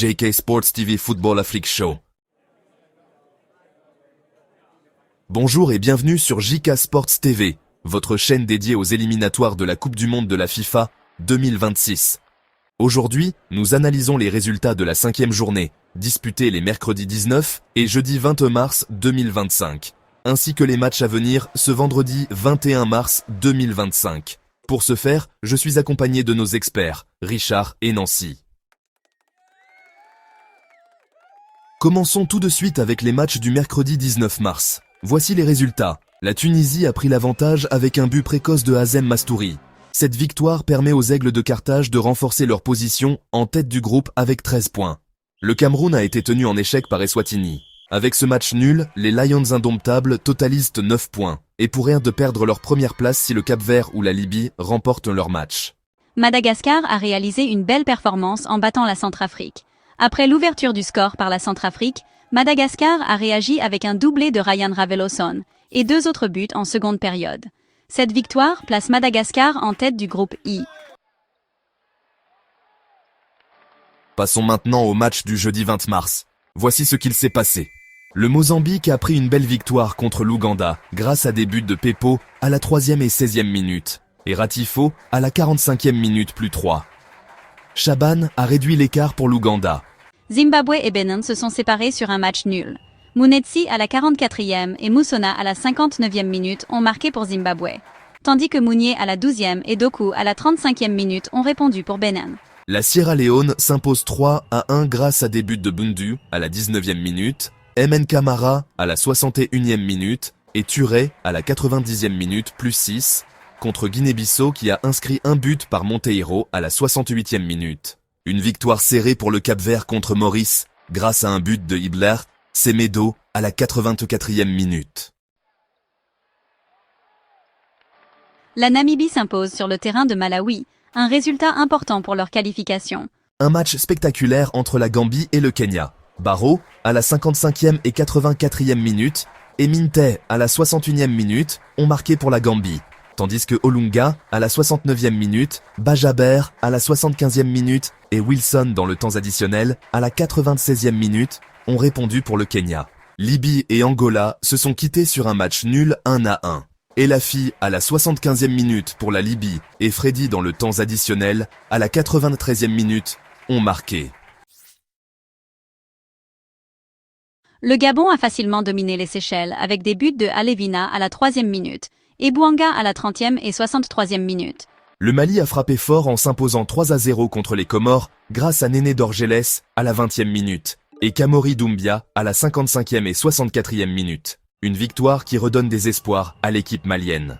JK Sports TV Football Afrique Show. Bonjour et bienvenue sur JK Sports TV, votre chaîne dédiée aux éliminatoires de la Coupe du Monde de la FIFA 2026. Aujourd'hui, nous analysons les résultats de la 5e journée, disputée les mercredis 19 et jeudi 20 mars 2025, ainsi que les matchs à venir ce vendredi 21 mars 2025. Pour ce faire, je suis accompagné de nos experts, Richard et Nancy. Commençons tout de suite avec les matchs du mercredi 19 mars. Voici les résultats. La Tunisie a pris l'avantage avec un but précoce de Hazem Mastouri. Cette victoire permet aux Aigles de Carthage de renforcer leur position en tête du groupe avec 13 points. Le Cameroun a été tenu en échec par Eswatini. Avec ce match nul, les Lions indomptables totalisent 9 points et pourraient de perdre leur première place si le Cap-Vert ou la Libye remportent leur match. Madagascar a réalisé une belle performance en battant la Centrafrique. Après l'ouverture du score par la Centrafrique, Madagascar a réagi avec un doublé de Ryan Raveloson et 2 autres buts en seconde période. Cette victoire place Madagascar en tête du groupe I. Passons maintenant au match du jeudi 20 mars. Voici ce qu'il s'est passé. Le Mozambique a pris une belle victoire contre l'Ouganda grâce à des buts de Pepo à la 3e et 16e minute et Ratifo à la 45e minute plus 3. Chaban a réduit l'écart pour l'Ouganda. Zimbabwe et Bénin se sont séparés sur un match nul. Munetsi à la 44e et Moussona à la 59e minute ont marqué pour Zimbabwe, tandis que Mounier à la 12e et Doku à la 35e minute ont répondu pour Bénin. La Sierra Leone s'impose 3-1 grâce à des buts de Bundu à la 19e minute, MN Camara à la 61e minute et Touré à la 90e minute plus 6 contre Guinée-Bissau qui a inscrit un but par Monteiro à la 68e minute. Une victoire serrée pour le Cap-Vert contre Maurice grâce à un but de Ibler Semedo à la 84e minute. La Namibie s'impose sur le terrain de Malawi, un résultat important pour leur qualification. Un match spectaculaire entre la Gambie et le Kenya. Barrow à la 55e et 84e minute et Minte à la 61e minute ont marqué pour la Gambie, tandis que Olunga à la 69e minute, Bajaber à la 75e minute et Wilson dans le temps additionnel à la 96e minute ont répondu pour le Kenya. Libye et Angola se sont quittés sur un match nul 1-1. Elafi à la 75e minute pour la Libye et Freddy dans le temps additionnel à la 93e minute ont marqué. Le Gabon a facilement dominé les Seychelles avec des buts de Alevina à la 3e minute et Bouanga à la 30e et 63e minute. Le Mali a frappé fort en s'imposant 3-0 contre les Comores grâce à Néné Dorgelès à la 20e minute et Kamori Doumbia à la 55e et 64e minute. Une victoire qui redonne des espoirs à l'équipe malienne.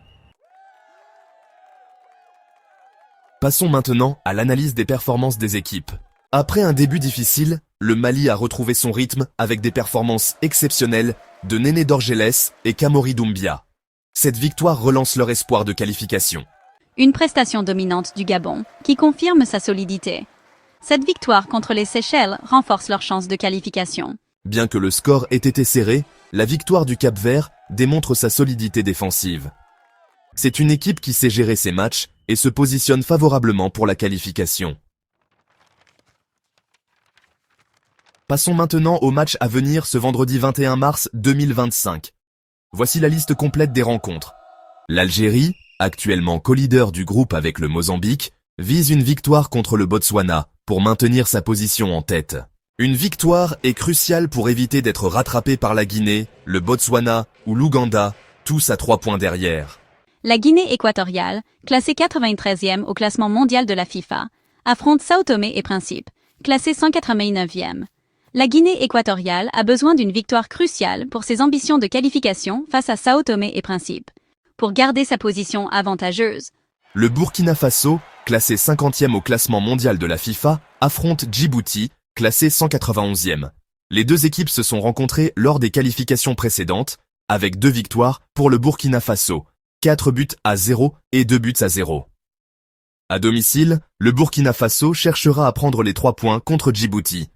Passons maintenant à l'analyse des performances des équipes. Après un début difficile, le Mali a retrouvé son rythme avec des performances exceptionnelles de Néné Dorgelès et Kamori Doumbia. Cette victoire relance leur espoir de qualification. Une prestation dominante du Gabon qui confirme sa solidité. Cette victoire contre les Seychelles renforce leurs chances de qualification. Bien que le score ait été serré, la victoire du Cap-Vert démontre sa solidité défensive. C'est une équipe qui sait gérer ses matchs et se positionne favorablement pour la qualification. Passons maintenant au match à venir ce vendredi 21 mars 2025. Voici la liste complète des rencontres. L'Algérie, actuellement co-leader du groupe avec le Mozambique, vise une victoire contre le Botswana pour maintenir sa position en tête. Une victoire est cruciale pour éviter d'être rattrapé par la Guinée, le Botswana ou l'Ouganda, tous à 3 points derrière. La Guinée équatoriale, classée 93e au classement mondial de la FIFA, affronte Sao Tomé et Principe, classée 189e. La Guinée équatoriale a besoin d'une victoire cruciale pour ses ambitions de qualification face à Sao Tomé et Principe, pour garder sa position avantageuse. Le Burkina Faso, classé 50e au classement mondial de la FIFA, affronte Djibouti, classé 191e. Les deux équipes se sont rencontrées lors des qualifications précédentes, avec 2 victoires pour le Burkina Faso, 4 buts à 0 et 2 buts à 0. À domicile, le Burkina Faso cherchera à prendre les 3 points contre Djibouti.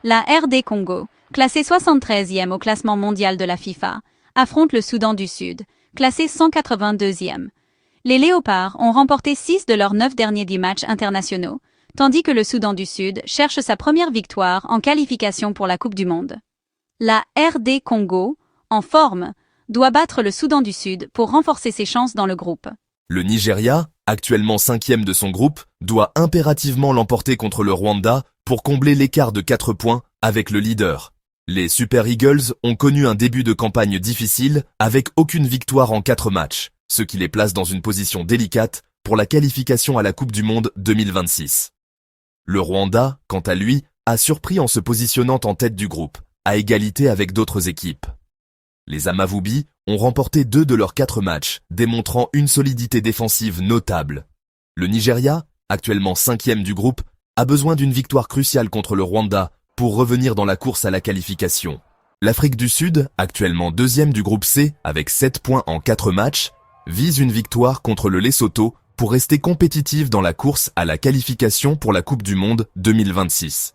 La RD Congo, classée 73e au classement mondial de la FIFA, affronte le Soudan du Sud, classé 182e. Les Léopards ont remporté 6 de leurs 9 derniers 10 matchs internationaux, tandis que le Soudan du Sud cherche sa première victoire en qualification pour la Coupe du Monde. La RD Congo, en forme, doit battre le Soudan du Sud pour renforcer ses chances dans le groupe. Le Nigeria, actuellement 5e de son groupe, doit impérativement l'emporter contre le Rwanda pour combler l'écart de 4 points avec le leader. Les Super Eagles ont connu un début de campagne difficile avec aucune victoire en 4 matchs, ce qui les place dans une position délicate pour la qualification à la Coupe du Monde 2026. Le Rwanda, quant à lui, a surpris en se positionnant en tête du groupe, à égalité avec d'autres équipes. Les Amavubi ont remporté 2 de leurs 4 matchs, démontrant une solidité défensive notable. Le Nigeria, actuellement 5e du groupe, a besoin d'une victoire cruciale contre le Rwanda pour revenir dans la course à la qualification. L'Afrique du Sud, actuellement 2e du groupe C avec 7 points en 4 matchs, vise une victoire contre le Lesotho pour rester compétitive dans la course à la qualification pour la Coupe du Monde 2026.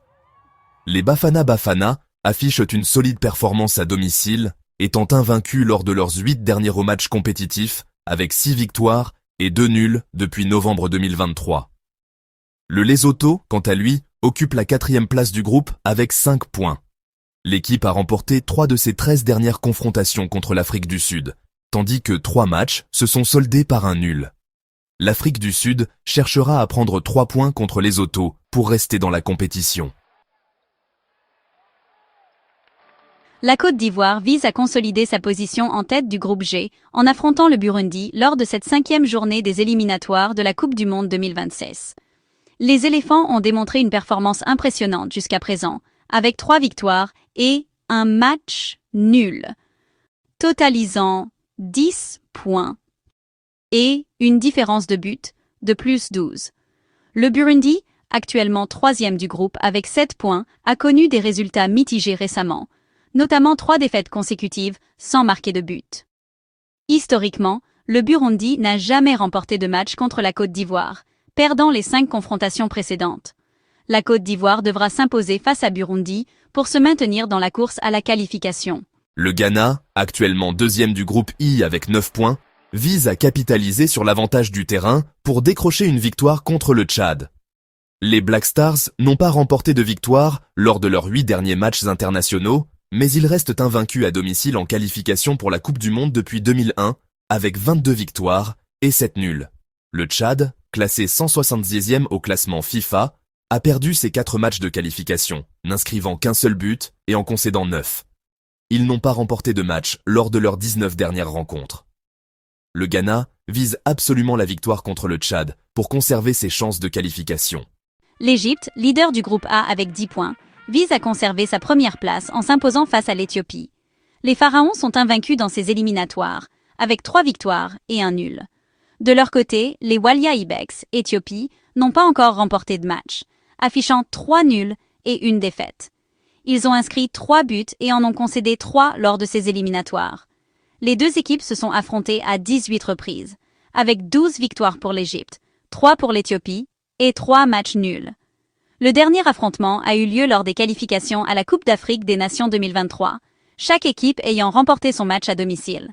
Les Bafana Bafana affichent une solide performance à domicile, étant invaincus lors de leurs 8 derniers matchs compétitifs avec 6 victoires et 2 nuls depuis novembre 2023. Le Lesotho, quant à lui, occupe la 4e place du groupe avec 5 points. L'équipe a remporté 3 de ses 13 dernières confrontations contre l'Afrique du Sud, tandis que 3 matchs se sont soldés par un nul. L'Afrique du Sud cherchera à prendre 3 points contre Lesotho pour rester dans la compétition. La Côte d'Ivoire vise à consolider sa position en tête du groupe G en affrontant le Burundi lors de cette 5e journée des éliminatoires de la Coupe du Monde 2026. Les éléphants ont démontré une performance impressionnante jusqu'à présent, avec 3 victoires et un match nul, totalisant 10 points et une différence de but de plus 12. Le Burundi, actuellement 3e du groupe avec 7 points, a connu des résultats mitigés récemment, notamment 3 défaites consécutives sans marquer de but. Historiquement, le Burundi n'a jamais remporté de match contre la Côte d'Ivoire, perdant les 5 confrontations précédentes. La Côte d'Ivoire devra s'imposer face à Burundi pour se maintenir dans la course à la qualification. Le Ghana, actuellement 2e du groupe I avec 9 points, vise à capitaliser sur l'avantage du terrain pour décrocher une victoire contre le Tchad. Les Black Stars n'ont pas remporté de victoire lors de leurs 8 derniers matchs internationaux, mais ils restent invaincus à domicile en qualification pour la Coupe du Monde depuis 2001, avec 22 victoires et 7 nuls. Le Tchad, classé 170e au classement FIFA, a perdu ses 4 matchs de qualification, n'inscrivant qu'un seul but et en concédant 9. Ils n'ont pas remporté de match lors de leurs 19 dernières rencontres. Le Ghana vise absolument la victoire contre le Tchad pour conserver ses chances de qualification. L'Égypte, leader du groupe A avec 10 points, vise à conserver sa première place en s'imposant face à l'Éthiopie. Les Pharaons sont invaincus dans ces éliminatoires, avec 3 victoires et un nul. De leur côté, les Walia Ibex, Éthiopie, n'ont pas encore remporté de match, affichant 3 nuls et une défaite. Ils ont inscrit 3 buts et en ont concédé 3 lors de ces éliminatoires. Les 2 équipes se sont affrontées à 18 reprises, avec 12 victoires pour l'Égypte, 3 pour l'Éthiopie et 3 matchs nuls. Le dernier affrontement a eu lieu lors des qualifications à la Coupe d'Afrique des Nations 2023, chaque équipe ayant remporté son match à domicile.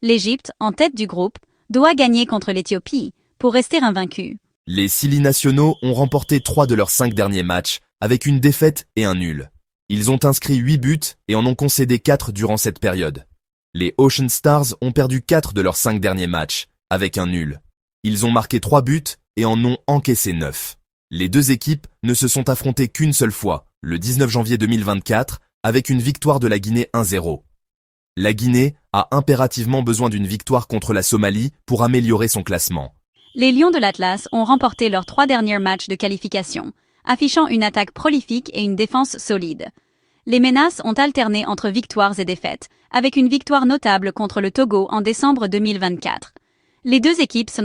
L'Égypte, en tête du groupe, doit gagner contre l'Éthiopie pour rester invaincue. Les Silly nationaux ont remporté 3 de leurs 5 derniers matchs, avec une défaite et un nul. Ils ont inscrit 8 buts et en ont concédé 4 durant cette période. Les Ocean Stars ont perdu 4 de leurs 5 derniers matchs, avec un nul. Ils ont marqué 3 buts et en ont encaissé 9. Les 2 équipes ne se sont affrontées qu'une seule fois, le 19 janvier 2024, avec une victoire de la Guinée 1-0. La Guinée a impérativement besoin d'une victoire contre la Somalie pour améliorer son classement. Les Lions de l'Atlas ont remporté leurs 3 derniers matchs de qualification, affichant une attaque prolifique et une défense solide. Les menaces ont alterné entre victoires et défaites, avec une victoire notable contre le Togo en décembre 2024. Les 2 équipes se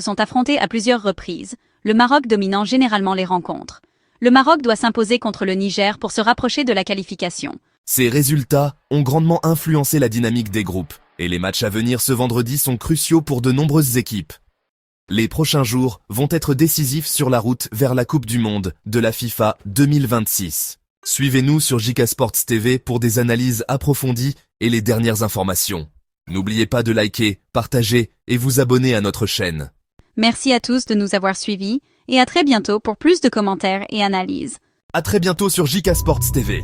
sont affrontées à plusieurs reprises, le Maroc dominant généralement les rencontres. Le Maroc doit s'imposer contre le Niger pour se rapprocher de la qualification. Ces résultats ont grandement influencé la dynamique des groupes, et les matchs à venir ce vendredi sont cruciaux pour de nombreuses équipes. Les prochains jours vont être décisifs sur la route vers la Coupe du Monde de la FIFA 2026. Suivez-nous sur JK Sports TV pour des analyses approfondies et les dernières informations. N'oubliez pas de liker, partager et vous abonner à notre chaîne. Merci à tous de nous avoir suivis et à très bientôt pour plus de commentaires et analyses. À très bientôt sur JK Sports TV.